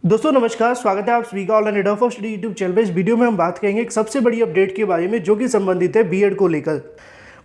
दोस्तों नमस्कार, स्वागत है आप सभी का online reader for study YouTube channel पे। इस वीडियो में हम बात करेंगे एक सबसे बड़ी अपडेट के बारे में जो कि संबंधित है बीएड को लेकर।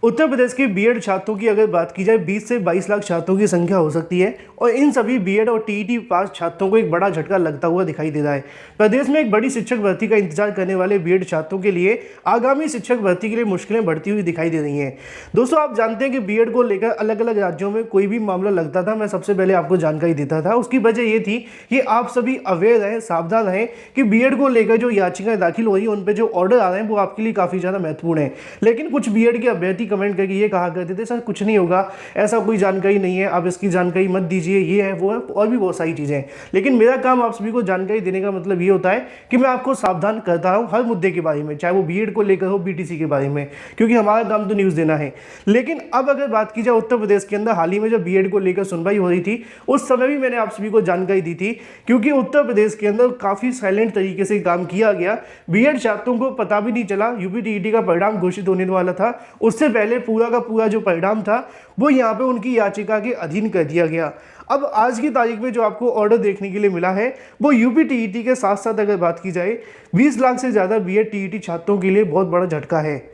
उत्तर प्रदेश के बीएड छात्रों की अगर बात की जाए 20 से 22 लाख छात्रों की संख्या हो सकती है और इन सभी बीएड और टीईटी पास छात्रों को एक बड़ा झटका लगता हुआ दिखाई दे रहा है। प्रदेश में एक बड़ी शिक्षक भर्ती का इंतजार करने वाले बीएड छात्रों के लिए आगामी शिक्षक भर्ती के लिए मुश्किलें बढ़ती हुई दिखाई दे रही हैं। दोस्तों आप जानते हैं कि बीएड को लेकर अलग अलग राज्यों में कोई भी मामला लगता था, मैं सबसे पहले आपको जानकारी देता था। उसकी वजह ये थी कि आप सभी अवेयर रहें, सावधान रहें कि बीएड को लेकर जो याचिकाएं दाखिल हो रही हैं उन पर जो ऑर्डर आ रहे हैं वो आपके लिए काफ़ी ज़्यादा महत्वपूर्ण है। लेकिन कुछ बीएड के अभ्यर्थी कमेंट करके ये कहा करते थे सर कुछ नहीं होगा, ऐसा कोई जानकारी नहीं है, आप इसकी जानकारी मत दीजिए, ये है वो है और भी बहुत सारी चीज़ें हैं। लेकिन मेरा काम आप सभी को जानकारी देने का मतलब ये होता है कि मैं आपको सावधान करता हूँ हर मुद्दे के बारे में, चाहे वो बीएड को लेकर हो, बीटीसी के बारे में, क्योंकि हमारा काम तो न्यूज़ देना है। लेकिन अब अगर बात की जाए उत्तर प्रदेश के अंदर हाल ही में जब बीएड को लेकर सुनवाई हो रही थी उस समय भी मैंने आप सभी को जानकारी दी थी, क्योंकि उत्तर प्रदेश के अंदर काफ़ी साइलेंट तरीके से काम किया गया। बीएड छात्रों को पता भी नहीं चला, यूपी टीईटी का परिणाम घोषित होने वाला था उससे पहले पूरा का पूरा जो परिणाम था वो यहाँ पे उनकी याचिका के अधीन कर दिया गया। अब आज की तारीख में जो आपको ऑर्डर देखने के लिए मिला है वो यूपी टीईटी के साथ साथ अगर बात की जाए 20 लाख से ज़्यादा बीएड टीईटी छात्रों के लिए बहुत बड़ा झटका है।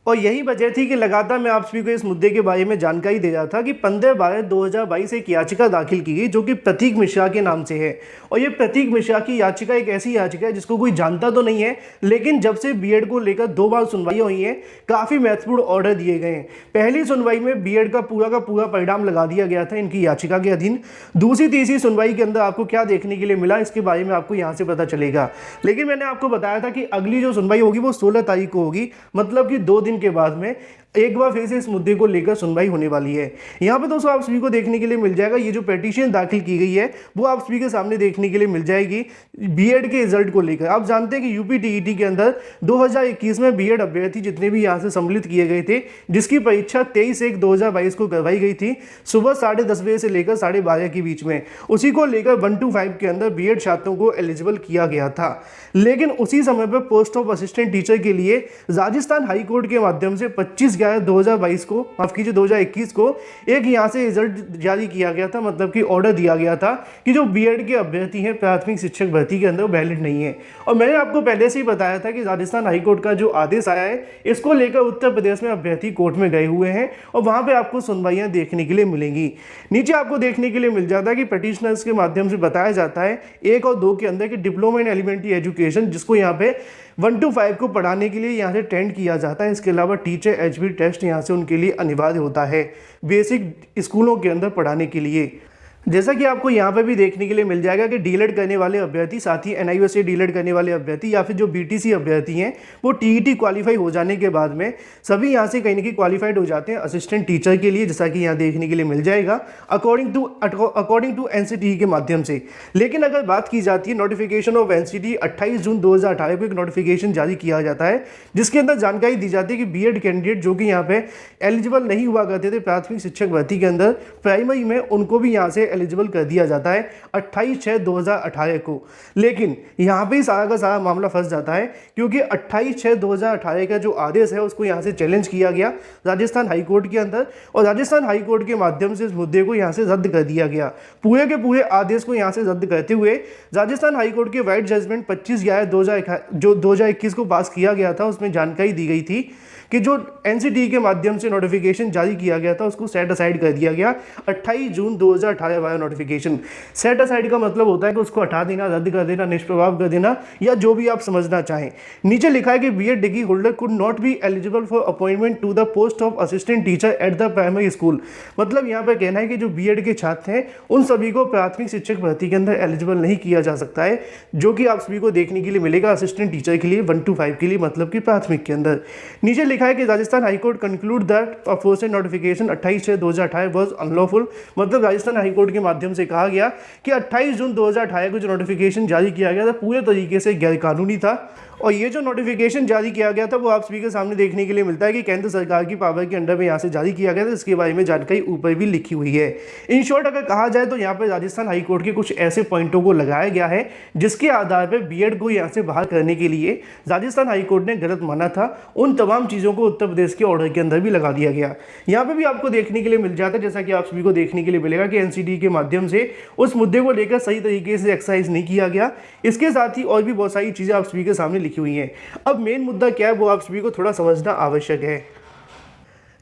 और यही वजह थी कि लगातार मैं आप सभी को इस मुद्दे के बारे में जानकारी दे रहा था कि 15/12/2022 एक याचिका दाखिल की गई जो कि प्रतीक मिश्रा के नाम से है। और ये प्रतीक मिश्रा की याचिका एक ऐसी याचिका है जिसको कोई जानता तो नहीं है, लेकिन जब से बीएड को लेकर 2 बार सुनवाई हुई है काफ़ी महत्वपूर्ण ऑर्डर दिए गए हैं। पहली सुनवाई में बीएड का पूरा परिणाम लगा दिया गया था इनकी याचिका के अधीन। दूसरी तीसरी सुनवाई के अंदर आपको क्या देखने के लिए मिला इसके बारे में आपको यहाँ से पता चलेगा। लेकिन मैंने आपको बताया था कि अगली जो सुनवाई होगी वो 16 तारीख को होगी, मतलब कि 2 दिन के बाद में एक बार फिर से इस मुद्दे को लेकर सुनवाई होने वाली है। यहाँ पे दोस्तों आप सभी को देखने के लिए मिल जाएगा ये जो पिटीशन दाखिल की गई है वो आप सभी के सामने देखने के लिए मिल जाएगी बीएड के रिजल्ट को लेकर। आप जानते हैं कि यूपी टीईटी के अंदर 2021 में बीएड अभ्यर्थी जितने भी यहाँ से सम्मिलित किए गए थे जिसकी परीक्षा 23/1/2022 को करवाई गई थी सुबह 10:30 बजे से लेकर 12:30 के बीच में, उसी को लेकर 125 के अंदर बीएड छात्रों को एलिजिबल किया गया था। लेकिन उसी समय पर पोस्ट ऑफ असिस्टेंट टीचर के लिए राजस्थान हाईकोर्ट के माध्यम से 25/11/2022 को, माफ कीजिए 2021 को एक यहाँ से रिजल्ट जारी किया गया था, मतलब कि ऑर्डर दिया गया था कि जो बीएड के अभ्यर्थी हैं प्राथमिक शिक्षक भर्ती के अंदर वैलिड नहीं है। और मैंने आपको पहले से ही बताया था कि राजस्थान हाईकोर्ट का जो आदेश आया है इसको लेकर उत्तर प्रदेश में अभ्यर्थी कोर्ट में गए हुए हैं और वहां पे आपको सुनवाइयां देखने के लिए मिलेंगी। नीचे आपको देखने के लिए मिल जाता है कि पिटीशनर्स के माध्यम से बताया जाता है 1 और 2 के अंदर कि डिप्लोमा इन एलिमेंट्री एजुकेशन जिसको यहाँ पे 1 to 5 को पढ़ाने के लिए यहाँ से टेंड किया जाता है। इसके अलावा टीचर एचबी टेस्ट यहाँ से उनके लिए अनिवार्य होता है बेसिक स्कूलों के अंदर पढ़ाने के लिए। जैसा कि आपको यहाँ पे भी देखने के लिए मिल जाएगा कि डीलेड करने वाले अभ्यर्थी, साथ ही एनआईओ से डीलेड करने वाले अभ्यर्थी या फिर जो बीटीसी अभ्यर्थी हैं वो टीईटी क्वालिफाई हो जाने के बाद में सभी यहाँ से कहीं ना कहीं क्वालिफाइड हो जाते हैं असिस्टेंट टीचर के लिए, जैसा कि यहाँ देखने के लिए मिल जाएगा अकॉर्डिंग टू एनसीटीई के माध्यम से। लेकिन अगर बात की जाती है नोटिफिकेशन ऑफ एनसीटीई 28 जून 2018 को एक नोटिफिकेशन जारी किया जाता है जिसके अंदर जानकारी दी जाती है कि बीएड कैंडिडेट जो कि यहाँ पे एलिजिबल नहीं हुआ करते थे प्राथमिक शिक्षक भर्ती के अंदर प्राइमरी में, उनको भी यहाँ से एलिजिबल कर दिया जाता है 28/6/2018 को। लेकिन यहाँ पे ही सारा का सारा मामला फंस जाता है क्योंकि 28/6/2018 का जो आदेश है उसको यहाँ से चैलेंज किया गया राजस्थान हाईकोर्ट के अंदर और राजस्थान हाईकोर्ट के माध्यम से इस मुद्दे को यहाँ से रद्द कर दिया गया। पूरे के पूरे आदेश को यहाँ से रद्द करते हुए राजस्थान हाईकोर्ट के वाइड जजमेंट 25/11/2021 को पास किया गया था, उसमें जानकारी दी गई थी कि जो एनसीटीई के माध्यम से नोटिफिकेशन जारी किया गया था उसको सेट असाइड कर दिया गया। 28 जून 2018 वाला नोटिफिकेशन सेट असाइड का मतलब होता है कि उसको हटा देना, रद्द कर देना, निष्प्रभाव कर देना या जो भी आप समझना चाहें। नीचे लिखा है कि B Ed degree holder could not be eligible for appointment to the post of assistant teacher at the primary school. मतलब यहाँ पर कहना है कि जो बीएड के छात्र हैं उन सभी को प्राथमिक शिक्षक भर्ती के अंदर एलिजिबल नहीं किया जा सकता है, जो कि आप सभी को देखने के लिए मिलेगा असिस्टेंट टीचर के लिए 1 to 5 के लिए, मतलब कि प्राथमिक के अंदर। नीचे लिखा है कि Rajasthan high court conclude that aforesaid notification 28/6/2018 was unlawful. मतलब राजस्थान हाईकोर्ट के माध्यम से कहा गया कि 28 जून 2018 को जो नोटिफिकेशन जारी किया गया था पूरे तरीके से गैरकानूनी था और ये जो नोटिफिकेशन जारी किया गया था वो आप सभी के सामने देखने के लिए मिलता है कि केंद्र सरकार की पावर के अंडर में यहाँ से जारी किया गया था। इसके बारे में जानकारी ऊपर भी लिखी हुई है। इन शॉर्ट अगर कहा जाए तो यहाँ पर राजस्थान हाईकोर्ट के कुछ ऐसे पॉइंटों को लगाया गया है जिसके आधार पर बीएड को यहाँ से बाहर करने के लिए राजस्थान हाईकोर्ट ने गलत माना था। उन तमाम चीज़ों को उत्तर प्रदेश के ऑर्डर के अंदर भी लगा दिया गया। यहाँ पर भी आपको देखने के लिए मिल जाता है, जैसा कि आप सभी को देखने के लिए मिलेगा कि एनसीटी के माध्यम से उस मुद्दे को लेकर सही तरीके से एक्सरसाइज नहीं किया गया। इसके साथ ही और भी बहुत सारी चीज़ें आप सभी के सामने लिखी हुई हैं। अब मेन मुद्दा क्या है वो आप सभी को थोड़ा समझना आवश्यक है।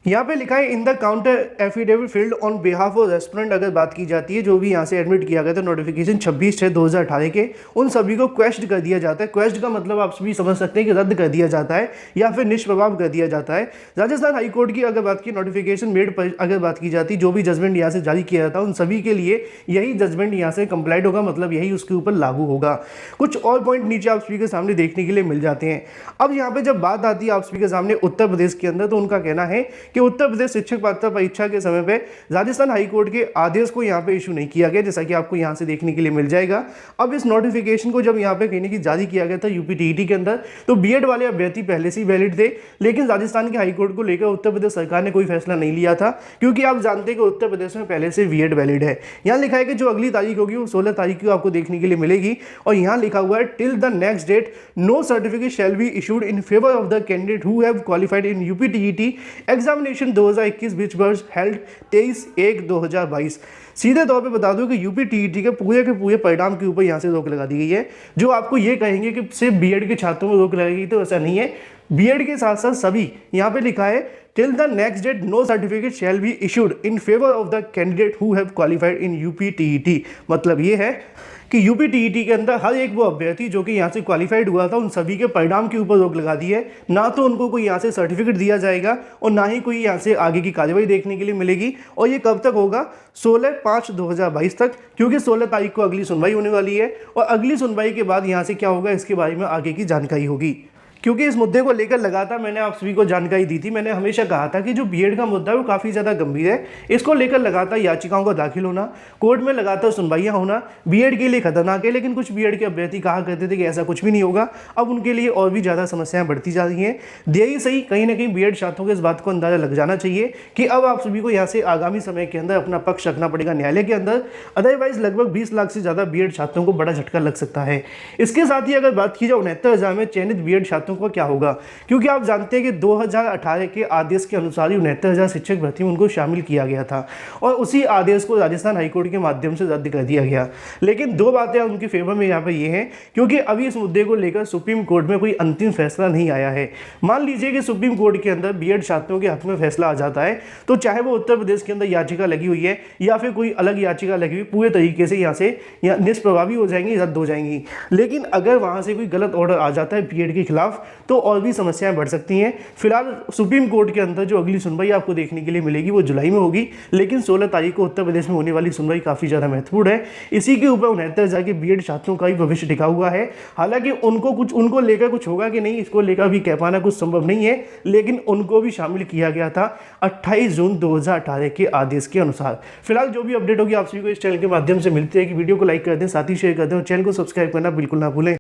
यहाँ पे लिखा है in the counter affidavit field on behalf of restaurant अगर बात की जाती है जो भी यहाँ से एडमिट किया गया था नोटिफिकेशन 26/6/2018 के, उन सभी को क्वेश्चन कर दिया जाता है। क्वेश्चन का मतलब आप सभी समझ सकते हैं कि रद्द कर दिया जाता है या फिर निष्प्रभाव कर दिया जाता है। राजस्थान हाईकोर्ट की अगर बात की नोटिफिकेशन मेड पर अगर बात की जाती जो भी जजमेंट यहाँ से जारी किया जाता उन सभी के लिए यही जजमेंट यहाँ से कंप्लाइड होगा, मतलब यही उसके ऊपर लागू होगा। कुछ और पॉइंट नीचे आप सभी के सामने देखने के लिए मिल जाते हैं। अब यहाँ पे जब बात आती है आप सभी के सामने उत्तर प्रदेश के अंदर, तो उनका कहना है कि उत्तर प्रदेश शिक्षक पात्रता परीक्षा के समय पे राजस्थान हाईकोर्ट के आदेश को यहाँ पे इशू नहीं किया गया, जैसा कि आपको यहाँ से देखने के लिए मिल जाएगा। अब इस नोटिफिकेशन को जब यहाँ पे कहने की जारी किया गया था यूपीटीईटी के अंदर, तो बीएड वाले अभ्यर्थी पहले से ही वैलिड थे, लेकिन राजस्थान के हाईकोर्ट को लेकर उत्तर प्रदेश सरकार ने कोई फैसला नहीं लिया था, क्योंकि आप जानते हैं कि उत्तर प्रदेश में पहले से बीएड वैलिड है। यहाँ लिखा है कि जो अगली तारीख होगी वो 16 तारीख को आपको देखने के लिए मिलेगी, और यहाँ लिखा हुआ है till the next date no certificate shall be issued in favour of the candidate who have qualified in UPTET examination 2021 which was held 23/1/2022। सीधे तौर पे बता दूं कि यूपीटीईटी के पूरे परिणाम के ऊपर यहाँ से रोक लगा दी गई है। जो आपको ये कहेंगे कि सिर्फ बीएड के छात्रों में रोक लगाई गई, तो ऐसा नहीं है। बीएड के साथ साथ सभी, यहाँ पे लिखा है till the next date no certificate shall be issued in favour of the candidate who have qualified in UPTET. मतलब ये है कि यूपीटीईटी के अंदर हर एक वो अभ्यर्थी जो कि यहाँ से क्वालिफाइड हुआ था उन सभी के परिणाम के ऊपर रोक लगा दी है। ना तो उनको कोई यहाँ से सर्टिफिकेट दिया जाएगा और ना ही कोई यहाँ से आगे की कार्रवाई देखने के लिए मिलेगी। और ये कब तक होगा? 16/5/2022 तक, क्योंकि 16 तारीख को अगली सुनवाई होने वाली है, और अगली सुनवाई के बाद यहाँ से क्या होगा इसके बारे में आगे की जानकारी होगी। क्योंकि इस मुद्दे को लेकर लगातार मैंने आप सभी को जानकारी दी थी। मैंने हमेशा कहा था कि जो बीएड का मुद्दा है वो काफ़ी ज़्यादा गंभीर है। इसको लेकर लगातार याचिकाओं का दाखिल होना, कोर्ट में लगातार सुनवाइयाँ होना बीएड के लिए खतरनाक है। लेकिन कुछ बीएड के अभ्यर्थी कहा करते थे कि ऐसा कुछ भी नहीं होगा। अब उनके लिए और भी ज़्यादा समस्याएं बढ़ती जा रही हैं। देर ही सही कहीं ना कहीं बीएड छात्रों को इस बात को अंदाजा लग जाना चाहिए कि अब आप सभी को यहाँ से आगामी समय के अंदर अपना पक्ष रखना पड़ेगा न्यायालय के अंदर। अदरवाइज लगभग 20 लाख से ज़्यादा बीएड छात्रों को बड़ा झटका लग सकता है। इसके साथ ही अगर बात की जाए 69,000 में चयनित बीएड छात्रों को क्या होगा, क्योंकि आप जानते हैं कि 2018 के आदेश के अनुसार 69,000 शिक्षक भर्ती में उनको शामिल किया गया था, और उसी आदेश को राजस्थान हाईकोर्ट के माध्यम से रद्द कर दिया गया। लेकिन दो बातें उनके फेवर में यहाँ पर ये हैं, क्योंकि अभी इस मुद्दे को लेकर सुप्रीम कोर्ट में कोई अंतिम फैसला नहीं आया है। मान लीजिए कि सुप्रीम कोर्ट के अंदर बीएड छात्रों के हक में फैसला आ जाता है, तो चाहे वो उत्तर प्रदेश के अंदर याचिका लगी हुई है या फिर कोई अलग याचिका लगी हुई, पूरे तरीके से यहाँ से निष्प्रभावी हो जाएंगी, रद्द हो जाएंगी। लेकिन अगर वहाँ से कोई गलत ऑर्डर आ जाता है बीएड के खिलाफ, तो और भी समस्याएं बढ़ सकती हैं। फिलहाल सुप्रीम कोर्ट के अंदर जो अगली सुनवाई आपको देखने के लिए मिलेगी वो जुलाई में होगी, लेकिन 16 तारीख को उत्तर प्रदेश में होने वाली सुनवाई काफ़ी ज़्यादा महत्वपूर्ण है। इसी के ऊपर 69,000 के बीएड छात्रों का ही भविष्य टिका हुआ है। हालांकि उनको लेकर कुछ होगा कि नहीं, इसको लेकर भी कह पाना कुछ संभव नहीं है, लेकिन उनको भी शामिल किया गया था 28 जून 2018 के आदेश के अनुसार। फिलहाल जो भी अपडेट होगी आप सभी को इस चैनल के माध्यम से मिलती है कि वीडियो को लाइक कर दें, साथ ही शेयर कर दें और चैनल को सब्सक्राइब करना बिल्कुल ना भूलें।